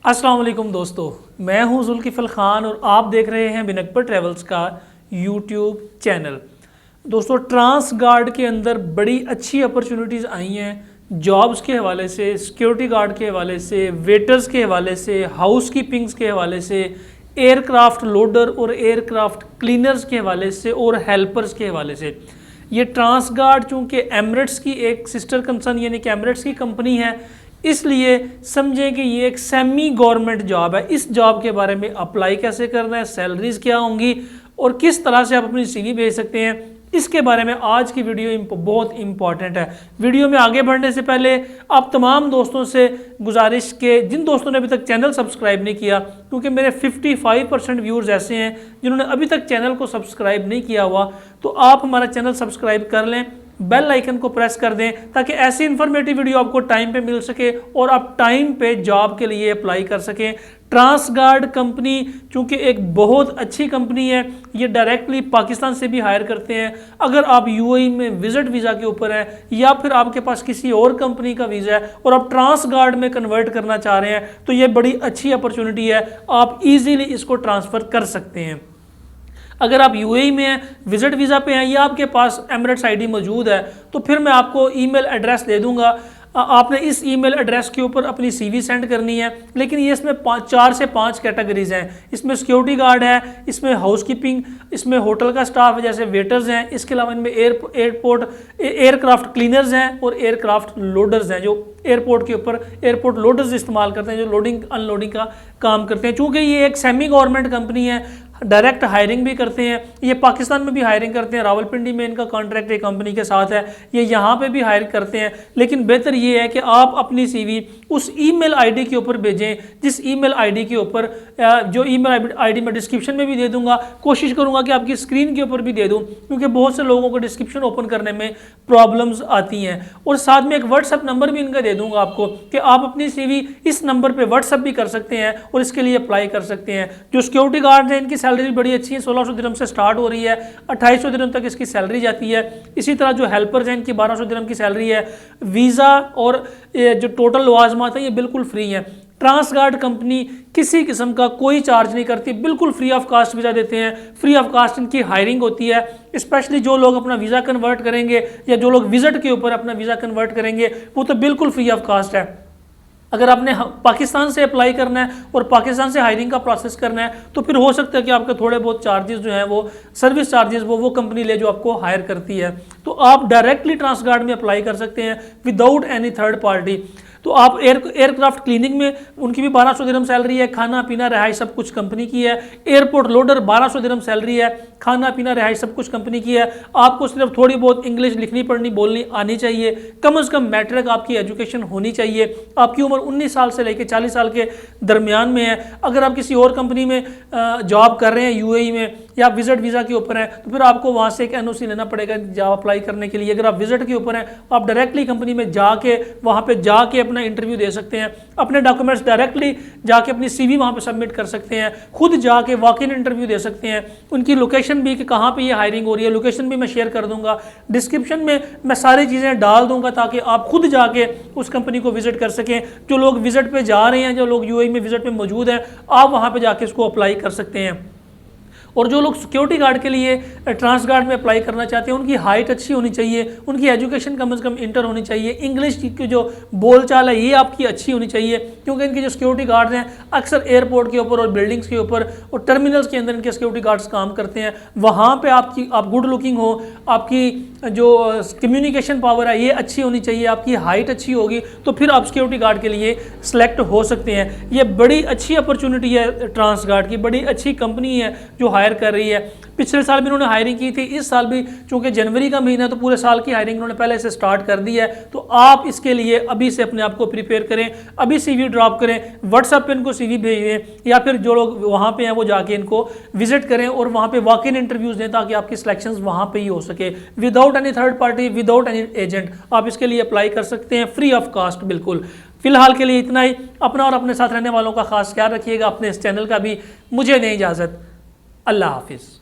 अस्सलाम वालेकुम दोस्तों, मैं हूं जुल्किफल खान और आप देख रहे हैं बिन अकबर ट्रैवल्स का यूट्यूब चैनल। दोस्तों, ट्रांस गार्ड के अंदर बड़ी अच्छी अपॉर्चुनिटीज़ आई हैं जॉब्स के हवाले से, सिक्योरिटी गार्ड के हवाले से, वेटर्स के हवाले से, हाउस कीपिंग्स के हवाले से, एयरक्राफ्ट लोडर और एयरक्राफ्ट क्लीनर्स के हवाले से और हेल्पर्स के हवाले से। ये ट्रांस गार्ड चूँकि एमरेट्स की एक सिस्टर कंसर्न यानी कि एमरेट्स की कंपनी है, इसलिए समझें कि ये एक सेमी गवर्नमेंट जॉब है। इस जॉब के बारे में अप्लाई कैसे करना है, सैलरीज क्या होंगी और किस तरह से आप अपनी सीवी भेज सकते हैं, इसके बारे में आज की वीडियो बहुत इंपॉर्टेंट है। वीडियो में आगे बढ़ने से पहले आप तमाम दोस्तों से गुजारिश के, जिन दोस्तों ने अभी तक चैनल सब्सक्राइब नहीं किया, क्योंकि मेरे 55% व्यूअर्स ऐसे हैं जिन्होंने अभी तक चैनल को सब्सक्राइब नहीं किया हुआ, तो आप हमारा चैनल सब्सक्राइब कर लें, बेल आइकन को प्रेस कर दें ताकि ऐसी इंफॉर्मेटिव वीडियो आपको टाइम पे मिल सके और आप टाइम पे जॉब के लिए अप्लाई कर सकें। ट्रांस गार्ड कंपनी चूंकि एक बहुत अच्छी कंपनी है, ये डायरेक्टली पाकिस्तान से भी हायर करते हैं। अगर आप यूएई में विजिट वीज़ा के ऊपर हैं या फिर आपके पास किसी और कंपनी का वीज़ा है और आप ट्रांस गार्ड में कन्वर्ट करना चाह रहे हैं, तो ये बड़ी अच्छी अपॉर्चुनिटी है, आप ईजीली इसको ट्रांसफ़र कर सकते हैं। अगर आप यूएई में हैं, विजिट वीज़ा पे हैं या आपके पास एमिरेट्स आईडी मौजूद है, तो फिर मैं आपको ईमेल एड्रेस दे दूंगा। आपने इस ईमेल एड्रेस के ऊपर अपनी सीवी सेंड करनी है। लेकिन ये इसमें 4 से 5 कैटेगरीज हैं। इसमें सिक्योरिटी गार्ड है, इसमें हाउस कीपिंग, इसमें होटल का स्टाफ है जैसे वेटर्स हैं, इसके अलावा इनमें एयरक्राफ्ट क्लीनर्स हैं और एयरक्राफ्ट लोडर्स हैं जो एयरपोर्ट के ऊपर एयरपोर्ट लोडर्स इस्तेमाल करते हैं, जो लोडिंग अनलोडिंग का काम करते हैं। चूँकि ये एक सेमी गवर्नमेंट कंपनी है, डायरेक्ट हायरिंग भी करते हैं, ये पाकिस्तान में भी हायरिंग करते हैं, रावलपिंडी में इनका कॉन्ट्रैक्ट एक कंपनी के साथ है, ये यहाँ पे भी हायर करते हैं। लेकिन बेहतर ये है कि आप अपनी सीवी उस ईमेल आईडी के ऊपर भेजें जिस ईमेल आईडी के ऊपर, जो ईमेल आईडी मैं डिस्क्रिप्शन में भी दे दूंगा, कोशिश करूंगा कि आपकी स्क्रीन के ऊपर भी दे दूं, क्योंकि बहुत से लोगों को डिस्क्रिप्शन ओपन करने में प्रॉब्लम्स आती हैं। और साथ में एक व्हाट्सएप नंबर भी इनका दे दूंगा आपको कि आप अपनी सीवी इस नंबर पर व्हाट्सएप भी कर सकते हैं और इसके लिए अप्लाई कर सकते हैं। जो सिक्योरिटी गार्ड हैं इनकी सैलरी बड़ी अच्छी है, 1600 दिरहम से स्टार्ट हो रही है, 2800 दिरहम तक इसकी सैलरी जाती है। इसी तरह जो हेल्पर्स हैं इनकी 1200 दिरहम की सैलरी है। वीज़ा और जो टोटल लवाजमात है ये बिल्कुल फ्री है। ट्रांस गार्ड कंपनी किसी किस्म का कोई चार्ज नहीं करती, बिल्कुल फ्री ऑफ कास्ट वीज़ा देते हैं, फ्री ऑफ कास्ट इनकी हायरिंग होती है। स्पेशली जो लोग अपना वीज़ा कन्वर्ट करेंगे या जो लोग विजिट के ऊपर अपना वीज़ा कन्वर्ट करेंगे वो तो बिल्कुल फ्री ऑफ कास्ट है। अगर आपने पाकिस्तान से अप्लाई करना है और पाकिस्तान से हायरिंग का प्रोसेस करना है तो फिर हो सकता है कि आपके थोड़े बहुत चार्जेस जो हैं वो सर्विस चार्जेस वो कंपनी ले जो आपको हायर करती है। तो आप डायरेक्टली ट्रांस गार्ड में अप्लाई कर सकते हैं विदाउट एनी थर्ड पार्टी। तो आप एयरक्राफ्ट क्लीनिंग में उनकी भी 1200 दिरहम सैलरी है, खाना पीना रिहाइश सब कुछ कंपनी की है। एयरपोर्ट लोडर 1200 दिरहम सैलरी है, खाना पीना रिहाइश सब कुछ कंपनी की है। आपको सिर्फ थोड़ी बहुत इंग्लिश लिखनी पढ़नी बोलनी आनी चाहिए, कम से कम मैट्रिक आपकी एजुकेशन होनी चाहिए। आपकी उम्र 19 साल से लेकर 40 साल के दरमियान में है। अगर आप किसी और कंपनी में जॉब कर रहे हैं यूएई में या विजिट वीज़ा के ऊपर हैं तो फिर आपको वहाँ से एक एनओसी लेना पड़ेगा जॉब अप्लाई करने के लिए। अगर आप विजिट के ऊपर हैं आप डायरेक्टली कंपनी में जाके वहाँ पे जाके अपना इंटरव्यू दे सकते हैं, अपने डॉक्यूमेंट्स डायरेक्टली जाके अपनी सीवी वहाँ पे सबमिट कर सकते हैं, खुद जाके वॉक इन इंटरव्यू दे सकते हैं। उनकी लोकेशन भी कि कहाँ पे ये हायरिंग हो रही है, लोकेशन भी मैं शेयर कर दूंगा, डिस्क्रिप्शन में मैं सारी चीज़ें डाल दूंगा ताकि आप खुद जाके उस कंपनी को विजिट कर सकें। जो लोग विजिट पे जा रहे हैं, जो लोग यूएई में विजिट में मौजूद हैं, आप वहाँ पर जाके इसको अप्लाई कर सकते हैं। और जो लोग सिक्योरिटी गार्ड के लिए ट्रांस गार्ड में अप्लाई करना चाहते हैं उनकी हाइट अच्छी होनी चाहिए, उनकी एजुकेशन कम से कम इंटर होनी चाहिए, इंग्लिश की जो बोलचाल है ये आपकी अच्छी होनी चाहिए। क्योंकि इनके जो सिक्योरिटी गार्ड्स हैं अक्सर एयरपोर्ट के ऊपर और बिल्डिंग्स के ऊपर और टर्मिनल्स के अंदर इनके सिक्योरिटी गार्ड्स काम करते हैं। वहाँ पर आप गुड लुकिंग हो, आपकी जो कम्युनिकेशन पावर है ये अच्छी होनी चाहिए, आपकी हाइट अच्छी होगी तो फिर आप सिक्योरिटी गार्ड के लिए सिलेक्ट हो सकते हैं। ये बड़ी अच्छी अपॉर्चुनिटी है ट्रांस गार्ड की, बड़ी अच्छी कंपनी है जो हायर कर रही है। पिछले साल भी उन्होंने हायरिंग की थी, इस साल भी चूंकि जनवरी का महीना तो पूरे साल की हायरिंग उन्होंने पहले से स्टार्ट कर दी है। तो आप इसके लिए अभी से अपने आप को प्रिपेयर करें, अभी सीवी ड्रॉप करें, व्हाट्सएप पे इनको सीवी भेजें या फिर जो लोग वहाँ पे हैं वो जाके इनको विजिट करें और वहाँ पे वॉक इन इंटरव्यूज दें ताकि आपकी सिलेक्शंस वहाँ पे ही हो सके without any third party, without any agent. आप इसके लिए अप्लाई कर सकते हैं फ्री ऑफ कास्ट बिल्कुल। फिलहाल के लिए इतना ही। अपना और अपने साथ रहने वालों का खास ख्याल रखिएगा, अपने इस चैनल का भी। मुझे नहीं इजाज़त। अल्लाह हाफिज़।